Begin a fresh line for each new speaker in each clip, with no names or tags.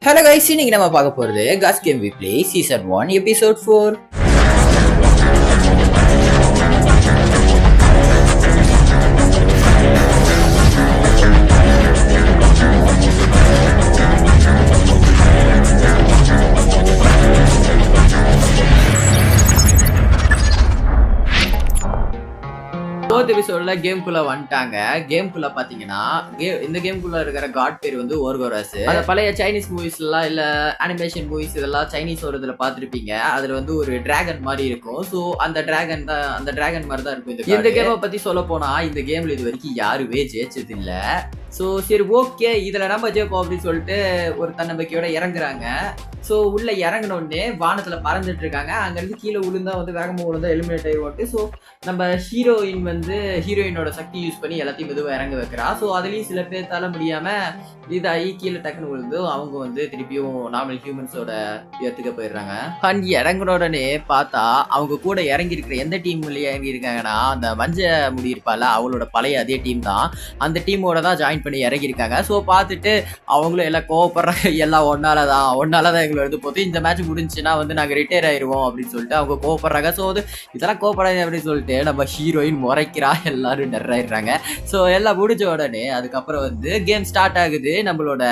Hello guys, இன்னைக்கு நம்ம பார்க்க போறது Gus Game We Play Season 1 Episode 4. Fourth எபிசோட்ல கேம்குள்ள வந்துட்டாங்க. கேம்குள்ள பாத்தீங்கன்னா இந்த கேம்குள்ள இருக்கிற காட் பேர் வந்து ஓர்கோரஸ். அந்த பழைய சைனீஸ் மூவிஸ் எல்லாம் இல்ல அனிமேஷன் மூவிஸ் இதெல்லாம் சைனீஸோட இதுல பாத்துருப்பீங்க. அதுல வந்து ஒரு டிராகன் மாதிரி இருக்கும். ஸோ அந்த டிராகன் மாதிரி தான் இருக்கும். இந்த கேமை பத்தி சொல்ல போனா இந்த கேம்ல இது வரைக்கும் யாருமே ஜெயிச்சது இல்ல. ஸோ சரி ஓகே இதில் நம்ம ஜெயிப்போம் அப்படின்னு சொல்லிட்டு ஒரு தன்னம்பிக்கையோட இறங்குறாங்க. ஸோ உள்ள இறங்கினோடனே வானத்தில் பறந்துட்டு இருக்காங்க. அங்கேருந்து கீழே விழுந்தா வந்து வேகமாக விழுந்தா எலிமினேட் ஆகிட்டு. ஸோ நம்ம ஹீரோயின் வந்து ஹீரோயினோட சக்தி யூஸ் பண்ணி எல்லாத்தையும் மெதுவாக இறங்க வைக்கிறா. ஸோ அதுலேயும் சில பேர் தள்ள முடியாமல் இதாகி கீழே டக்குன்னு விழுந்து அவங்க வந்து திருப்பியும் நார்மல் ஹியூமன்ஸோட இடத்துக்கு போயிடுறாங்க. அண்ட் இறங்கின உடனே பார்த்தா அவங்க கூட இறங்கியிருக்கிற எந்த டீம்லேயே இறங்கியிருக்காங்கன்னா அந்த மஞ்ச முடி இருப்பால அவளோட பழைய அதே டீம் தான். அந்த டீமோட தான் ஜாயின் பண்ணி இறங்கியிருக்காங்க. ஸோ பார்த்துட்டு அவங்களும் எல்லாம் கோவப்படுறாங்க. எல்லாம் ஒன்னாலதான் எங்களை எடுத்து போது இந்த மேட்ச் முடிஞ்சுன்னா வந்து நாங்கள் ரிட்டையர் ஆயிடுவோம் அப்படின்னு சொல்லிட்டு அவங்க கோவப்படுறாங்க. ஸோ வந்து இதெல்லாம் கோவப்படாது அப்படின்னு சொல்லிட்டு நம்ம ஹீரோயின் முறைக்கிறா. எல்லாரும் டர்ராயிடுறாங்க. ஸோ எல்லாம் முடிஞ்ச உடனே அதுக்கப்புறம் வந்து கேம் ஸ்டார்ட் ஆகுது. நம்மளோட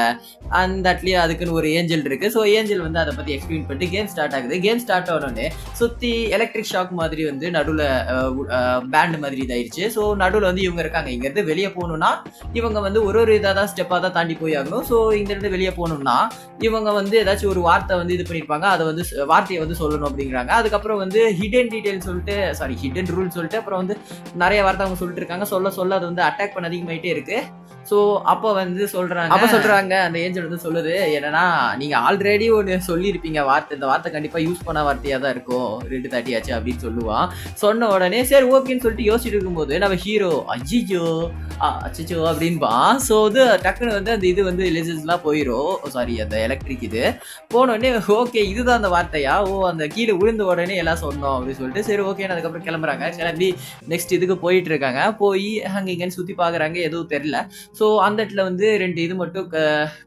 அந்த இடத்துலயே அதுக்குன்னு ஒரு ஏஞ்சல் இருக்கு. ஸோ ஏஞ்சல் வந்து அதை பத்தி எக்ஸ்பிளைன் பண்ணிட்டு கேம் ஸ்டார்ட் ஆகுது. கேம் ஸ்டார்ட் ஆனோடனே சுத்தி எலக்ட்ரிக் ஷாக் மாதிரி வந்து நடுவில் பேண்ட் மாதிரி இதாயிருச்சு. ஸோ நடுவில் வந்து இவங்க இருக்காங்க. இங்க இருந்து வெளியே போகணும்னா இவங்க வந்து ஒரு இதாக தான் ஸ்டெப்பாக தான் தாண்டி போய் ஆகணும். ஸோ இந்த இருந்து வெளியே போகணும்னா இவங்க வந்து ஏதாச்சும் ஒரு வார்த்தை வந்து இது பண்ணியிருப்பாங்க. அதை வந்து வார்த்தையை வந்து சொல்லணும் அப்படிங்கிறாங்க. அதுக்கப்புறம் வந்து ஹிடன் டீடைல் சொல்லிட்டு ஹிடன் ரூல் சொல்லிட்டு அப்புறம் வந்து நிறைய வார்த்தை அவங்க சொல்லிட்டு இருக்காங்க. சொல்ல அது வந்து அட்டாக் பண்ண அதிகமாயிட்டே இருக்கு. ஸோ அப்போ வந்து சொல்றாங்க அந்த ஏஞ்சல் வந்து சொல்லுது என்னன்னா நீங்க ஆல்ரெடி ஒன்று சொல்லியிருப்பீங்க வார்த்தை, இந்த வார்த்தை கண்டிப்பா யூஸ் பண்ண வார்த்தையா தான் இருக்கும் 2:30 ஆச்சு அப்படின்னு சொல்லுவான். சொன்ன உடனே சரி ஓகேன்னு சொல்லிட்டு யோசிச்சுட்டு இருக்கும்போது நம்ம ஹீரோ அஜிஜோ அப்படின்பான். ஸோ வந்து டக்குன்னு வந்து அந்த இது வந்து லேசர்ஸ்லாம் போயிடும். அந்த எலக்ட்ரிக் இது போனோடனே ஓகே இதுதான் அந்த வார்த்தையா, அந்த கீழே விழுந்த உடனே எல்லாம் சொன்னோம் அப்படின்னு சொல்லிட்டு சரி ஓகேன்னு அதுக்கப்புறம் கிளம்புறாங்க. கிளம்பி நெக்ஸ்ட் இதுக்கு போயிட்டு இருக்காங்க. போய் அங்கே இங்கன்னு சுற்றி பார்க்குறாங்க. எதுவும் தெரியல. ஸோ அந்த இடத்துல வந்து 2 இது மட்டும்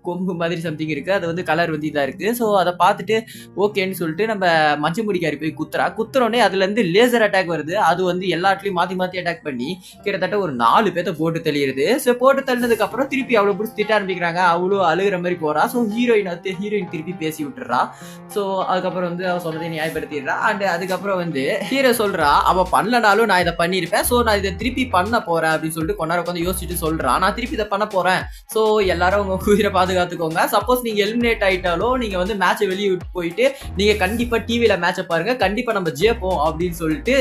கொம்பு மாதிரி சம்திங் இருக்கு. அது வந்து கலர் வந்து இதாக இருக்கு. ஸோ அதை பார்த்துட்டு ஓகேன்னு சொல்லிட்டு நம்ம மஞ்ச முடிக்காரி போய் குத்துறோடனே அதுல இருந்து லேசர் அட்டாக் வருது. அது வந்து எல்லா இடத்துலையும் மாற்றி அட்டாக் பண்ணி கிட்டத்தட்ட ஒரு 4 பேர்த்த போட்டு தெளியுது. ஸோ போட்டு தள்ளினதுக்கு அப்புறம் திருப்பி அவ்வளோ பிடிச்சி திட்ட ஆரம்பிக்கிறாங்க. அவ்வளோ அழுகிற மாதிரி போறா. ஸோ ஹீரோயின் திருப்பி பேசி விட்டுறா. ஸோ அதுக்கப்புறம் வந்து அவ சொல்றதை நியாயப்படுத்திடுறா. அண்ட் அதுக்கப்புறம் வந்து ஹீரோ சொல்றா அவ பண்ணலனாலும் நான் இதை பண்ணியிருப்பேன். ஸோ நான் இதை திருப்பி பண்ண போறேன் அப்படின்னு சொல்லிட்டு கொஞ்ச நேரம் உட்காந்து யோசிச்சுட்டு சொல்றான் நான் திருப்பி இதை பண்ண போறேன். ஸோ எல்லாரும் உங்க உயிரை பாதுகாத்துக்கோங்க. சப்போஸ் நீங்க எலிமினேட் ஆயிட்டாலும் நீங்க வந்து மேட்சை வெளியே விட்டு போயிட்டு நீங்க கண்டிப்பா டிவியில மேட்சை பாருங்க, கண்டிப்பா நம்ம ஜெயிப்போம் அப்படின்னு சொல்லிட்டு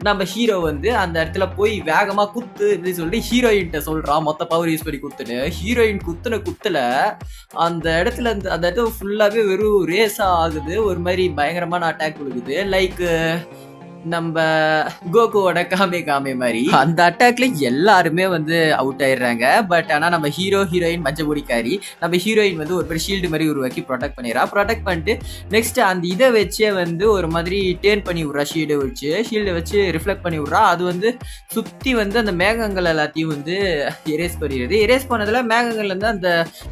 நம்ம ஹீரோ வந்து அந்த இடத்துல போய் வேகமா குத்து அப்படின்னு சொல்லிட்டு ஹீரோயின்ட்ட சொல்றான். மொத்த பவர் யூஸ் பண்ணி குத்துன்னு ஹீரோயின் குத்துல அந்த இடத்துல ஃபுல்லாவே வெறும் ரேஸா ஆகுது. ஒரு மாதிரி பயங்கரமான அட்டாக் கொடுக்குது. லைக் நம்ம கோகுவோட காமே மாதிரி அந்த அட்டாக்ல எல்லாருமே வந்து அவுட் ஆயிடுறாங்க. பட் ஆனா நம்ம ஹீரோயின் மஞ்ச முடிக்காரி நம்ம ஹீரோயின் வந்து ஒரு பெரிய ஷீல்டு மாதிரி உருவாக்கி ப்ரொடெக்ட் பண்ணிட்டு நெக்ஸ்ட் அந்த இதை வச்சே வந்து ஒரு மாதிரி டேர்ன் பண்ணி விட்றா. ஷீல்டை வச்சு ரிஃப்ளெக்ட் பண்ணி விட்றா. அது வந்து சுத்தி வந்து அந்த மேகங்கள் எல்லாத்தையும் வந்து எரேஸ் பண்ணிடுது. எரேஸ் பண்ணதுல மேகங்கள்ல இருந்து அந்த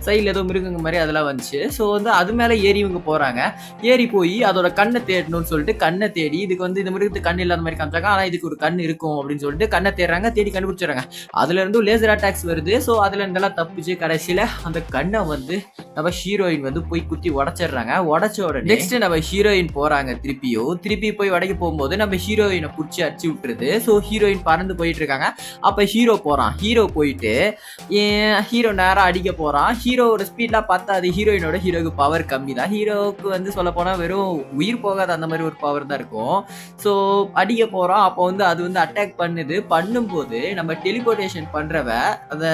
சைட்ல ஏதோ மிருகங்க மாதிரி அதெல்லாம் வந்துச்சு. ஸோ வந்து அது மேல ஏறி இவங்க போறாங்க. ஏறி போய் அதோட கண்ணை தேடணும்னு சொல்லிட்டு கண்ணை தேடி இதுக்கு வந்து இந்த மிருகத்துக்கு கண் இல்லாத மாதிரி காமிச்சாங்க. ஆனா இதுக்கு ஒரு கண் இருக்கும் அப்படின்னு சொல்லிட்டு கண்ணை தேடுறாங்க. தேடி கண்டுபிடிச்சாங்க. அதுல இருந்து லேசர் அட்டாக்ஸ் வருது. ஸோ அதுல இருந்தெல்லாம் தப்பிச்சு கடைசியில அந்த கண்ணை வந்து நம்ம ஹீரோயின் வந்து போய் குத்தி உடைச்சிடுறாங்க. உடைச்ச உடனே நெக்ஸ்ட் நம்ம ஹீரோயின் போறாங்க. திருப்பி போய் உடைக்க போகும்போது நம்ம ஹீரோயினை பிடிச்சி அடிச்சு விட்டுருது. ஸோ ஹீரோயின் பறந்து போயிட்டு இருக்காங்க. அப்ப ஹீரோ போயிட்டு ஹீரோ நேரம் அடிக்க போறான். ஹீரோட ஸ்பீட்லாம் பார்த்தா அது ஹீரோக்கு பவர் கம்மி தான். ஹீரோவுக்கு வந்து சொல்ல போனா வெறும் உயிர் போகாத அந்த மாதிரி ஒரு பவர் தான் இருக்கும். ஸோ அடிக்க போறோம். அப்போ வந்து அது வந்து அட்டாக் பண்ணும்போது நம்ம டெலிபோர்டேஷன் பண்றவ அந்த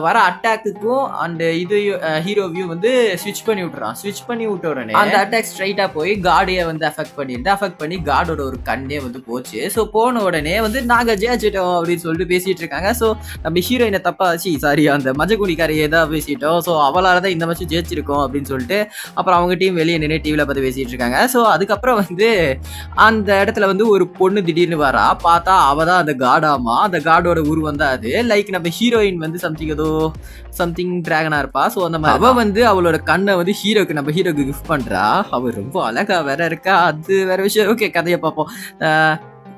வர அட்டாக்குக்கும் அந்த இது ஹீரோவையும் வந்து ஸ்விட்ச் பண்ணி விட்ட உடனே அந்த அட்டாக் ஸ்ட்ரைட்டா போய் கார்டையை வந்து அஃபெக்ட் பண்ணி கார்டோட ஒரு கண்ணே வந்து போச்சு. ஸோ போன உடனே வந்து நாங்க ஜெயிச்சிட்டோம் அப்படின்னு சொல்லிட்டு பேசிட்டு இருக்காங்க. ஸோ நம்ம ஹீரோயினை அந்த மஞ்சக்குடிக்காரையே தான் பேசிட்டோம். ஸோ அவளால தான் இந்த மேட்ச் ஜெயிச்சிருக்கோம் அப்படின்னு சொல்லிட்டு அப்புறம் அவங்க டீம் வெளியே நின்று டிவில பார்த்து பேசிட்டு இருக்காங்க. ஸோ அதுக்கப்புறம் வந்து அந்த இடத்துல இடத்துல வந்து ஒரு பொண்ணு திடீர்னு வரா, பார்த்தா அவ தான் அந்த காடாமா. அந்த காடோட உருவம் தான் அது. லைக் நம்ம ஹீரோயின் வந்து சம்திங் டிராகனா இருப்பா. ஸோ அந்த மாதிரி அவ வந்து அவளோட கண்ணை வந்து நம்ம ஹீரோக்கு கிஃப்ட் பண்றா. அவ ரொம்ப அழகா வேற இருக்கா, அது வேற விஷயம். ஓகே, கதையை பார்ப்போம்.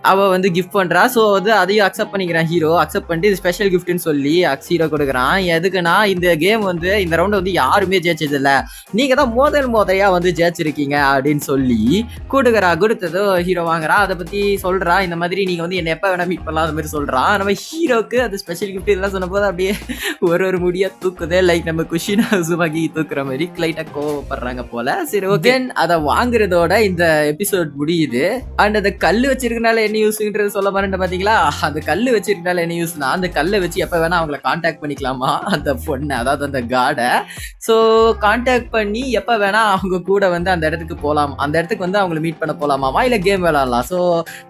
அவ வந்து கிஃப்ட் பண்றா. ஸோ வந்து அதையும் அக்செப்ட் பண்ணிக்கிறான் ஹீரோ. அக்செப்ட் பண்ணிட்டு இது ஸ்பெஷல் கிஃப்ட்னு சொல்லி ஹீரோ கொடுக்குறான். எதுக்குன்னா இந்த கேம் வந்து இந்த ரவுண்ட் வந்து யாருமே ஜெயிச்சது இல்லை, நீங்க தான் முதலையா வந்து ஜெயிச்சிருக்கீங்க அப்படின்னு சொல்லி கொடுத்ததோ ஹீரோ வாங்குறா. அதை பத்தி சொல்றா, இந்த மாதிரி நீங்க வந்து என்ன எப்ப வேணா மீட் பண்ணலாம் அந்த மாதிரி சொல்றான். நம்ம ஹீரோக்கு அது ஸ்பெஷல் கிஃப்ட் இதெல்லாம் சொன்ன போது அப்படியே ஒரு முடியா தூக்குதே. லைக் நம்ம குஷினா சுமாகி தூக்குற மாதிரி லைட்டா கோவப்படுறாங்க போல. சரி, ஓகே, அதை வாங்குறதோட இந்த எபிசோட் முடியுது. அண்ட் அந்த கல்லு வச்சிருக்கனால என்ன யூஸ்ன்றது சொல்ல மாட்டேன். பாத்தீங்களா, அந்த கல்லு வச்சிருக்கனால என்ன யூஸ்னா, அந்த கல்லை வச்சு எப்ப வேணா அவங்களை கான்டாக்ட் பண்ணிக்கலாமா அந்த பொண்ணு, அதாவது அந்த காடை. ஸோ கான்டாக்ட் பண்ணி எப்ப வேணா அவங்க கூட வந்து அந்த இடத்துக்கு போகலாம், அந்த இடத்துக்கு வந்து அவங்களை மீட் பண்ண போலாமாவா, இல்ல கேம் விளையாடலாம். ஸோ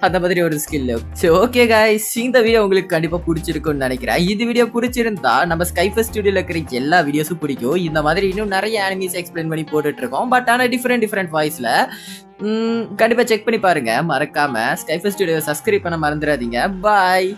அந்த மாதிரி ஒரு ஸ்கில். சரி, ஓகே கைஸ், இந்த வீடியோ உங்களுக்கு கண்டிப்பா பிடிச்சிருக்கும்னு நினைக்கிறேன். இது வீடியோ பிடிச்சிருந்தா நம்ம ஸ்கைஃபர் ஸ்டுடியோல இருக்கிற எல்லா வீடியோஸும் பிடிக்கும். இந்த மாதிரி இன்னும் நிறைய அனிமீஸ் எக்ஸ்பிளைன் பண்ணி போட்டுட்டு இருக்கோம். பட் ஆனா டிஃப்ரெண்ட் வாய்ஸ்ல கண்டிப்பா செக் பண்ணி பாருங்க. மறக்காம ஸ்கைஃபர் ஸ்டுடியோ சப்ஸ்கிரைப் பண்ண மறந்துடாதீங்க. பாய்.